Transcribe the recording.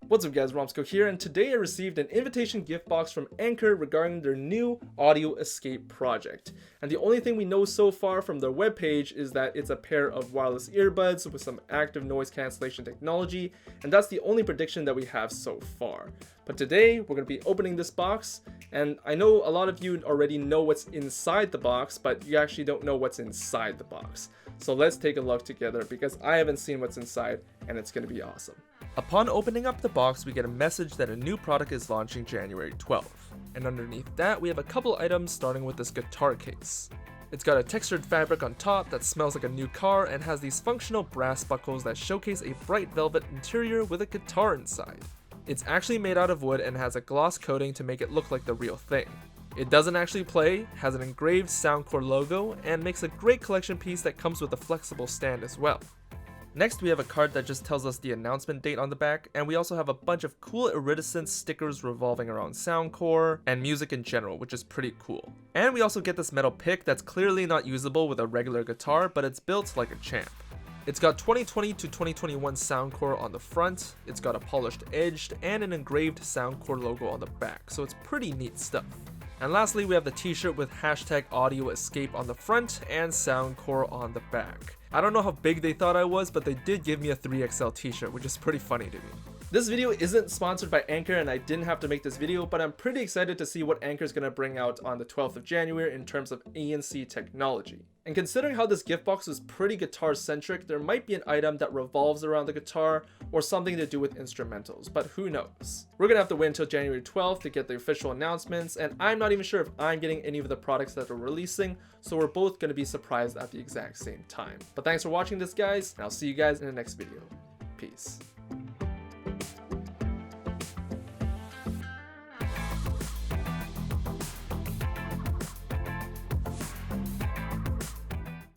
What's up guys, Romsicle here, and today I received an invitation gift box from Anker regarding their new AUDIOESCAPE project. And the only thing we know so far from their webpage is that it's a pair of wireless earbuds with some active noise cancellation technology, and that's the only prediction that we have so far. But today we're going to be opening this box, and I know a lot of you already know what's inside the box, but you actually don't know what's inside the box. So let's take a look together because I haven't seen what's inside, and it's going to be awesome. Upon opening up the box, we get a message that a new product is launching January 12th. And underneath that, we have a couple items starting with this guitar case. It's got a textured fabric on top that smells like a new car and has these functional brass buckles that showcase a bright velvet interior with a guitar inside. It's actually made out of wood and has a gloss coating to make it look like the real thing. It doesn't actually play, has an engraved Soundcore logo, and makes a great collection piece that comes with a flexible stand as well. Next, we have a card that just tells us the announcement date on the back, and we also have a bunch of cool iridescent stickers revolving around Soundcore and music in general, which is pretty cool. And we also get this metal pick that's clearly not usable with a regular guitar, but it's built like a champ. It's got 2020 to 2021 Soundcore on the front, it's got a polished edge, and an engraved Soundcore logo on the back, so it's pretty neat stuff. And lastly, we have the t-shirt with hashtag AUDIOESCAPE on the front and Soundcore on the back. I don't know how big they thought I was, but they did give me a 3XL t-shirt, which is pretty funny to me. This video isn't sponsored by Anker, and I didn't have to make this video, but I'm pretty excited to see what Anker is going to bring out on the 12th of January in terms of ANC technology. And considering how this gift box was pretty guitar-centric, there might be an item that revolves around the guitar or something to do with instrumentals, but who knows? We're going to have to wait until January 12th to get the official announcements, and I'm not even sure if I'm getting any of the products that they're releasing, so we're both going to be surprised at the exact same time. But thanks for watching this, guys, and I'll see you guys in the next video. Peace.